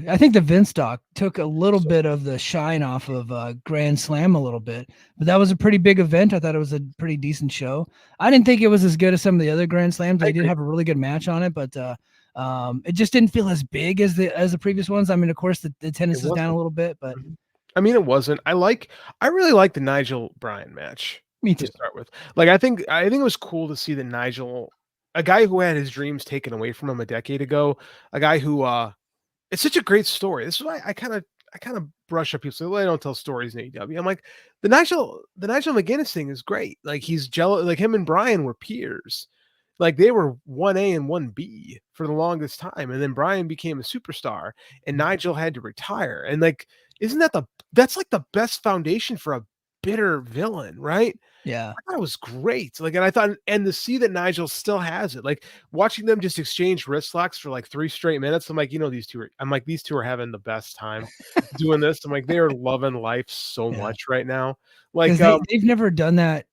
I think the Vince doc took a little bit of the shine off of Grand Slam a little bit, but that was a pretty big event. I thought it was a pretty decent show. I didn't think it was as good as some of the other Grand Slams. I They did agree. have a really good match on it, but it just didn't feel as big as the previous ones. I mean, of course, the It attendance is down a wasn't. little bit, but Mhm. I mean, it wasn't. I really like the Nigel Bryan match me to too. start with. Like, I think it was cool to see that Nigel, a guy who had his dreams taken away from him a decade ago, a guy who it's such a great story. This is why I kind of brush up people say, well, I don't tell stories in AEW. I'm like, the Nigel McGuinness thing is great. Like he's jealous, like him and Brian were peers. Like they were 1A and 1B for the longest time. And then Brian became a superstar and Nigel had to retire. And like, isn't that that's like the best foundation for a bitter villain, right? Yeah. That was great. Like, and I thought, and to see that Nigel still has it, like watching them just exchange wrist locks for like 3 straight minutes. I'm like, these two are having the best time doing this. I'm like, they are loving life so Yeah. much right now. Because Like, they've never done that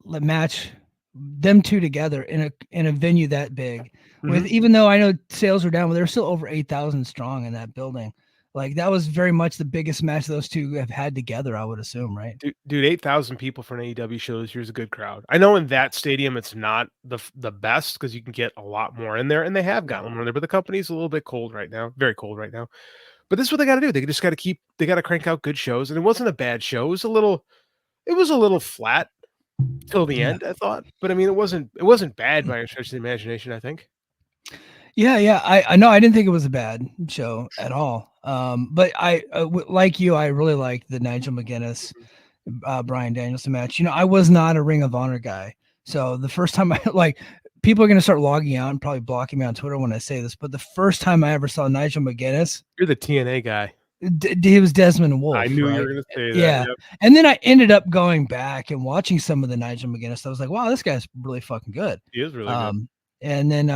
match, them two together in a venue that big. With mhm. even though I know sales are down, but they're still over 8,000 strong in that building. Like that was very much the biggest match those two have had together. I would assume, right? Dude, 8,000 people for an AEW show this year's a good crowd. I know in that stadium it's not the best because you can get a lot more in there, and they have gotten more in there, but the company's a little bit cold right now, very cold right now. But this is what they got to do. They just got to they got to crank out good shows, and it wasn't a bad show. It was a little flat till the Yeah. end, I thought. But I mean, it wasn't bad by a stretch of the imagination, I think. Yeah, yeah. I know. I didn't think it was a bad show at all. But like you, I really liked the Nigel McGuinness, Brian Danielson match. You know, I was not a Ring of Honor guy, so the first time I like people are gonna start logging out and probably blocking me on Twitter when I say this, but the first time I ever saw Nigel McGuinness, You're the TNA guy. he was Desmond I Wolf, knew you were right? going to say that. Yeah. Yep. And then I ended up going back and watching some of the Nigel McGuinness. I was like, wow, this guy's really fucking good. He is really good. Um, and then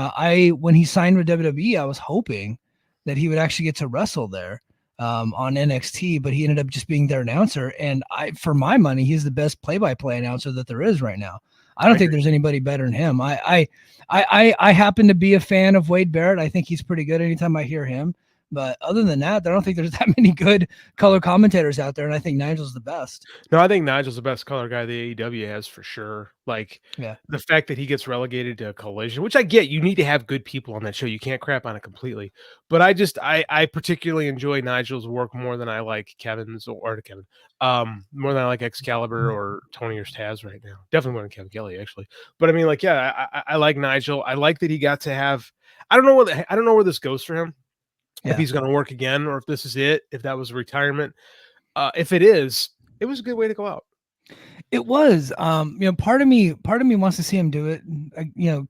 when he signed with WWE, I was hoping that he would actually get to wrestle there on NXT, but he ended up just being their announcer. And for my money, he's the best play-by-play announcer that there is right now. I I don't think agree. there's anybody better than him. I happen to be a fan of Wade Barrett. I think he's pretty good anytime I hear him. But other than that, I don't think there's that many good color commentators out there, and I think Nigel's the best. No, I think Nigel's the best color guy the AEW has for sure. Like Yeah. the fact that he gets relegated to Collision, which I get, you need to have good people on that show. You can't crap on it completely. But I particularly enjoy Nigel's work more than I like Kevin's or Kevin. More than I like Excalibur or Tony or Taz right now. Definitely more than Kevin Kelly, actually. But I mean, like, yeah, I like Nigel. I like that he got to have I don't know where this goes for him. If Yeah. he's gonna work again or if this is it, if that was a retirement. If it is, it was a good way to go out. It was. Part of me wants to see him do it,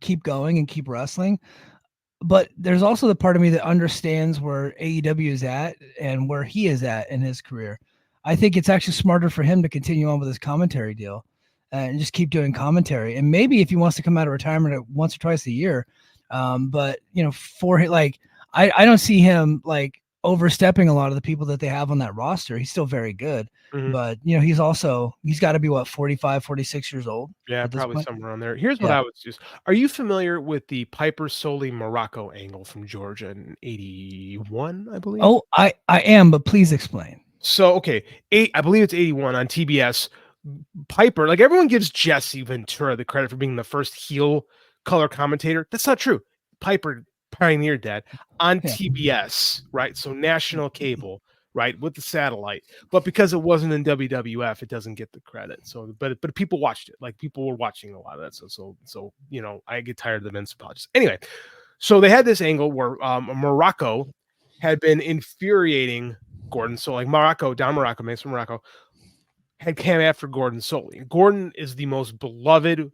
keep going and keep wrestling. But there's also the part of me that understands where AEW is at and where he is at in his career. I think it's actually smarter for him to continue on with his commentary deal and just keep doing commentary. And maybe if he wants to come out of retirement once or twice a year, but I don't see him like overstepping a lot of the people that they have on that roster. He's still very good, Mhm. but he's got to be what 45, 46 years old Yeah, at this probably point. somewhere on there. Here's what Yeah. I would just Are you familiar with the Piper Soli Morocco angle from Georgia in 81, I believe? Oh, I am, but please explain. So, okay, I believe it's 81 on TBS. Piper, like everyone gives Jesse Ventura the credit for being the first heel color commentator. That's not true. Piper pioneered that on Yeah. TBS, right? So national cable, right, with the satellite. But because it wasn't in WWF, it doesn't get the credit. So, but people watched it. Like people were watching a lot of that. So I get tired of the Vince apologies. Anyway, so they had this angle where Morocco had been infuriating Gordon. So like Don Morocco, Mason Morocco, had came after Gordon Soley. Gordon is the most beloved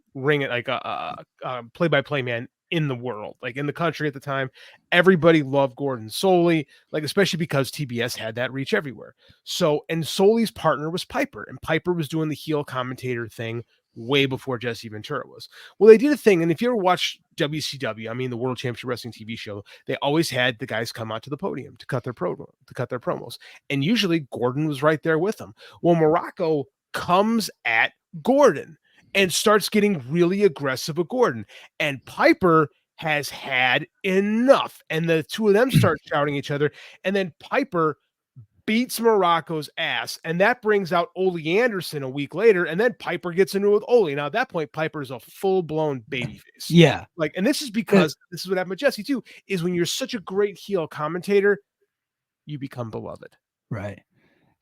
play-by-play man in the world, like in the country at the time. Everybody loved Gordon Soley, like especially because TBS had that reach everywhere. So, and Soley's partner was Piper, and Piper was doing the heel commentator thing way before Jesse Ventura was. Well, they did a thing, and if you ever watch WCW, I mean the World Championship Wrestling TV show, they always had the guys come out to the podium to cut their promos, and usually Gordon was right there with them. Well, Morocco comes at Gordon and starts getting really aggressive with Gordon. And Piper has had enough. And the two of them start shouting at each other. And then Piper beats Morocco's ass. And that brings out Ole Anderson a week later. And then Piper gets into it with Ole. Now, at that point, Piper is a full blown babyface. Yeah. Like, and this is because this is what happened with Jesse, too, is when you're such a great heel commentator, you become beloved. Right.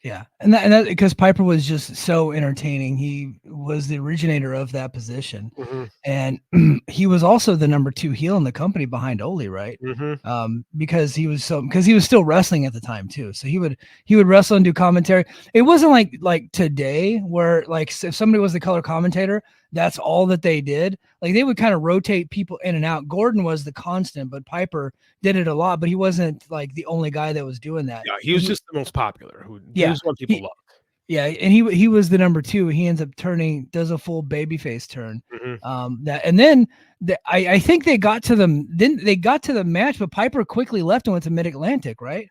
Yeah. And that because Piper was just so entertaining. He was the originator of that position. Mm-hmm. And he was also the number 2 heel in the company behind Ole, right? Mm-hmm. Because he was still wrestling at the time too. So he would wrestle and do commentary. It wasn't like today where like if somebody was the color commentator, that's all that they did. Like they would kind of rotate people in and out. Gordon was the constant, but Piper did it a lot, but he wasn't like the only guy that was doing that. Yeah, he was just the most popular. He Yeah, was what people loved. Yeah, and he was the number 2. He ends up does a full babyface turn. And then I think they got to the match, but Piper quickly left and went to Mid Atlantic, right?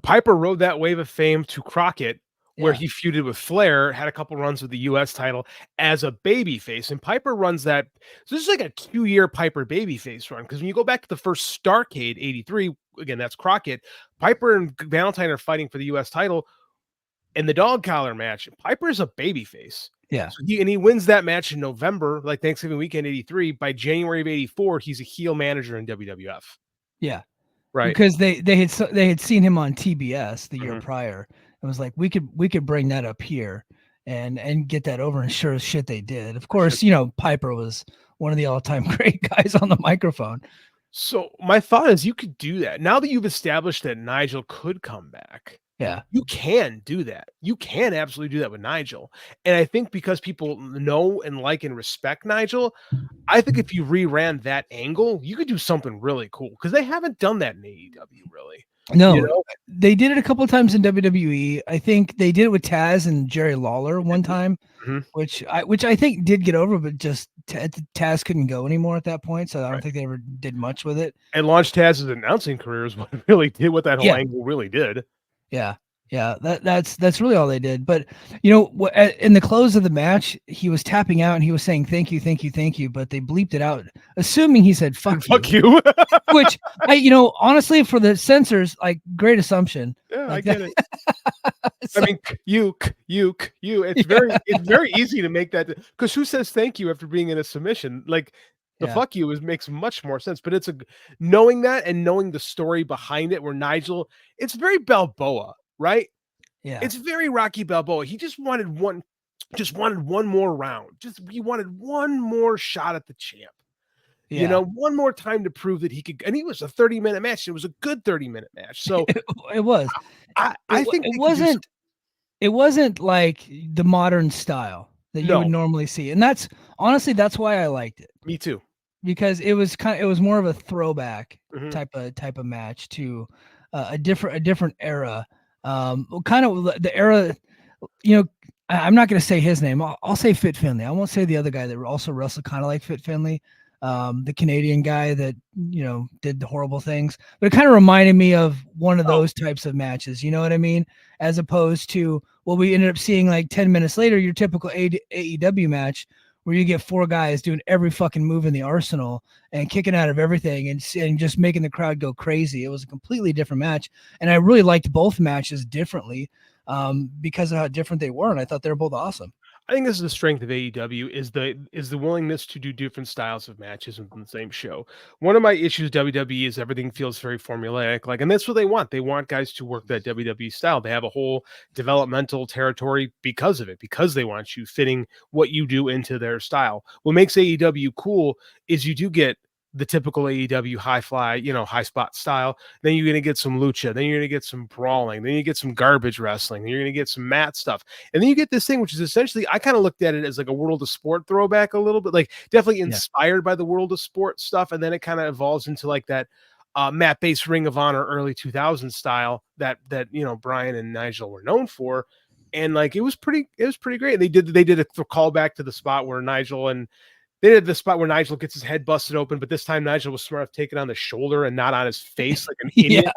Piper rode that wave of fame to Crockett, where he feuded with Flair, had a couple runs with the U.S. title as a babyface, and Piper runs that. So this is like a 2-year Piper babyface run, because when you go back to the first Starrcade '83, again that's Crockett, Piper and Valentine are fighting for the U.S. title. In the dog collar match, Piper is a babyface. Yeah. So he wins that match in November, like Thanksgiving weekend '83. By January of '84, he's a heel manager in WWF. Yeah. Right. Because they had seen him on TBS the year prior. It was like we could bring that up here and get that over, and sure as shit they did. Of course, Piper was one of the all-time great guys on the microphone. So my thought is you could do that. Now that you've established that Nigel could come back. Yeah. You can do that. You can absolutely do that with Nigel. And I think because people know and like and respect Nigel, I think if you reran that angle, you could do something really cool, because they haven't done that in AEW really. No, they did it a couple of times in WWE. I think they did it with Taz and Jerry Lawler one time, which I think did get over, but just Taz couldn't go anymore at that point, so I don't think they ever did much with it. And launched Taz's announcing career is what it really did, what that whole angle really did. Yeah. That's really all they did. But in the close of the match, he was tapping out and he was saying thank you, but they bleeped it out, assuming he said fuck you. Which honestly, for the censors, like, great assumption. Yeah, like I get it. I mean, you. It's very easy to make that, because who says thank you after being in a submission? Like, the fuck you makes much more sense. But it's knowing that and knowing the story behind it, where Nigel, it's very Balboa, right? Yeah, it's very Rocky Balboa. He just wanted one more round. He wanted one more shot at the champ. Yeah. One more time to prove that he could. And it was a 30-minute match. It was a good 30-minute match. So it was. I think it wasn't like the modern style that you would normally see, and that's why I liked it. Me too. Because it was more of a throwback type of match to a different era. Kind of the era, I'm not going to say his name. I'll say Fit Finlay. I won't say the other guy that also wrestled kind of like Fit Finlay, the Canadian guy that, did the horrible things. But it kind of reminded me of one of those types of matches. You know what I mean? As opposed to what we ended up seeing like 10 minutes later, your typical AEW match, where you get 4 guys doing every fucking move in the arsenal and kicking out of everything and just making the crowd go crazy. It was a completely different match. And I really liked both matches differently because of how different they were. And I thought they were both awesome. I think this is the strength of AEW is the willingness to do different styles of matches within the same show. One of my issues with WWE is everything feels very formulaic, and that's what they want. They want guys to work that WWE style. They have a whole developmental territory because of it, because they want you fitting what you do into their style. What makes AEW cool is you do get the typical AEW high fly, high spot style. Then you're going to get some lucha. Then you're going to get some brawling. Then you get some garbage wrestling. Then you're going to get some mat stuff. And then you get this thing, which is essentially, I kind of looked at it as like a World of Sport throwback a little bit, like definitely inspired by the World of Sport stuff. And then it kind of evolves into like that mat-based Ring of Honor early 2000s style that Brian and Nigel were known for. And like, it was pretty great. And they did a callback to the spot where they did the spot where Nigel gets his head busted open, but this time Nigel was smart enough to take it on the shoulder and not on his face like an idiot.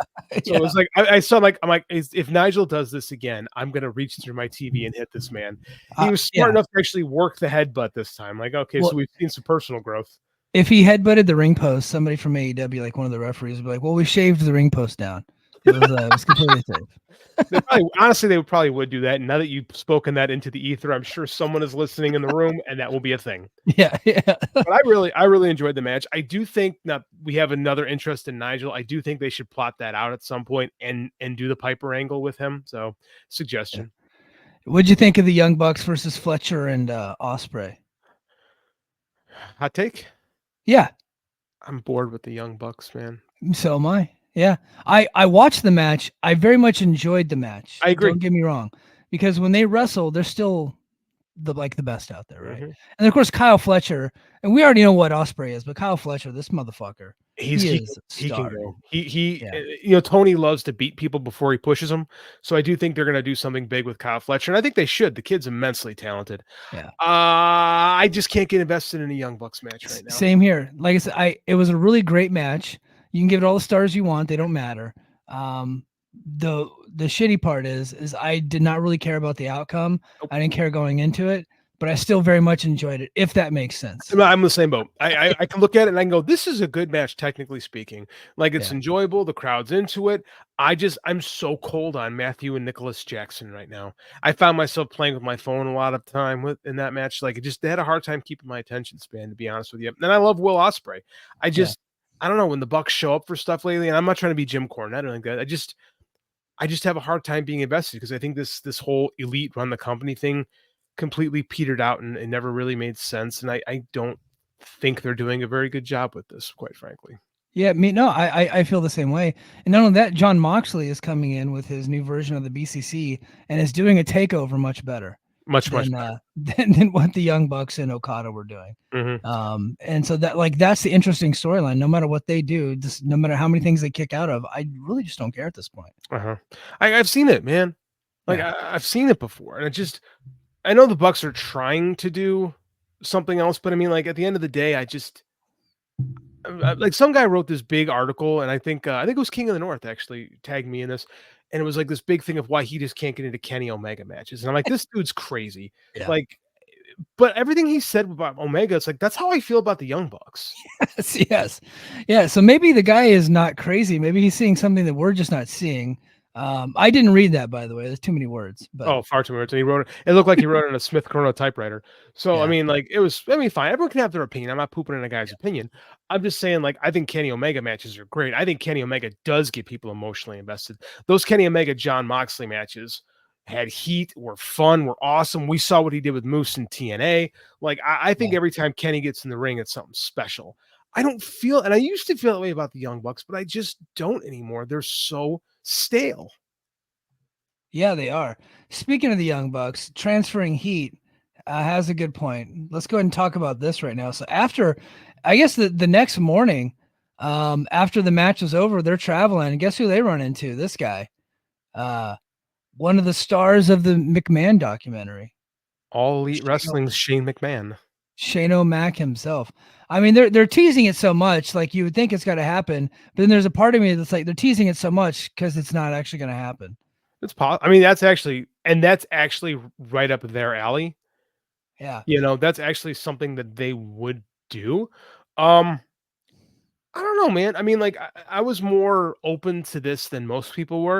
So it was like, I'm like, if Nigel does this again, I'm going to reach through my TV and hit this man. He was smart enough to actually work the headbutt this time. Like, okay, so we've seen some personal growth. If he headbutted the ring post, somebody from AEW, like one of the referees, would be like, "Well, we shaved the ring post down. It was completely safe." They probably honestly, they probably would do that. And now that you've spoken that into the ether, I'm sure someone is listening in the room, and that will be a thing. Yeah, yeah, But I really enjoyed the match. I do think that we have another interest in Nigel. I do think they should plot that out at some point and do the Piper angle with him. So, yeah. suggestion. What'd you think of the Young Bucks versus Fletcher and Osprey? Hot take? Yeah, I'm bored with the Young Bucks, man. so am I. Yeah, I watched the match. I very much enjoyed the match. I agree. Don't get me wrong, because when they wrestle, they're still the best out there, right? Mhm. And of course, Kyle Fletcher, and we already know what Osprey is, but Kyle Fletcher, this motherfucker, He's he he is a he can star, dude. go. He Yeah, Tony loves to beat people before he pushes them. So I do think they're gonna do something big with Kyle Fletcher, and I think they should. The kid's immensely talented. yeah. I just can't get invested in a Young Bucks match right now. Same here. Like I said, it was a really great match. You can give it all the stars you want; they don't matter. Um, the shitty part is I did not really care about the outcome. Nope. I didn't care going into it, but I still very much enjoyed it. If that makes sense. I'm the same boat. I can look at it and I can go, this is a good match, technically speaking. Like it's Yeah, enjoyable. The crowd's into it. I'm so cold on Matthew and Nicholas Jackson right now. I found myself playing with my phone a lot of time with in that match. Like they had a hard time keeping my attention span, to be honest with you. And I love Will Ospreay. I yeah. just I don't know when the Bucks show up for stuff lately, and I'm not trying to be Jim Cornette or anything like that. I just have a hard time being invested because I think this whole elite run the company thing completely petered out and it never really made sense. And I don't think they're doing a very good job with this, quite frankly. Yeah, me no, I feel the same way. And not only that, John Moxley is coming in with his new version of the BCC and is doing a takeover much better Much, much than better. than what the Young Bucks and Okada were doing. Hmm. And so that's the interesting storyline. No matter what they do, just no matter how many things they kick out of, I really just don't care at this point. Uh-huh. I've seen it, man. Like Yeah, I've seen it before, and I know the Bucks are trying to do something else, but I mean, like at the end of the day, like some guy wrote this big article, and I think it was King of the North actually tagged me in this, and it was like this big thing of why he just can't get into Kenny Omega matches, and I'm like, this dude's crazy, yeah, like, but everything he said about Omega, it's like that's how I feel about the Young Bucks. yes, yes, yeah. So maybe the guy is not crazy. Maybe he's seeing something that we're just not seeing. I didn't read that, by the way. There's too many words, but Oh, far too much. And he wrote it. It looked like he wrote it on a Smith Chrono typewriter. So I yeah, mean, like it was. I mean, fine. Everyone can have their opinion. I'm not pooping in a guy's opinion. I'm just saying, like, I think Kenny Omega matches are great. I think Kenny Omega does get people emotionally invested. Those Kenny Omega John Moxley matches had heat, were fun, were awesome. We saw what he did with Moose and TNA. Like, I think yeah. every time Kenny gets in the ring, it's something special. I don't feel, and I used to feel that way about the Young Bucks, but I just don't anymore. They're so stale. Yeah, they are. Speaking of the Young Bucks, transferring heat has a good point. Let's go ahead and talk about this right now. So after, I guess the next morning, after the match was over, they're traveling. And guess who they run into? This guy, uh, one of the stars of the McMahon documentary, All Elite Shane, Wrestling's Shane McMahon. Shane O'Mac himself. I mean, they're teasing it so much, like you would think it's got to happen, but then there's a part of me that's like they're teasing it so much because it's not actually going to happen. I mean, that's actually right up their alley. Yeah. That's actually something that they would do. Um, I don't know, man. I mean, like I was more open to this than most people were.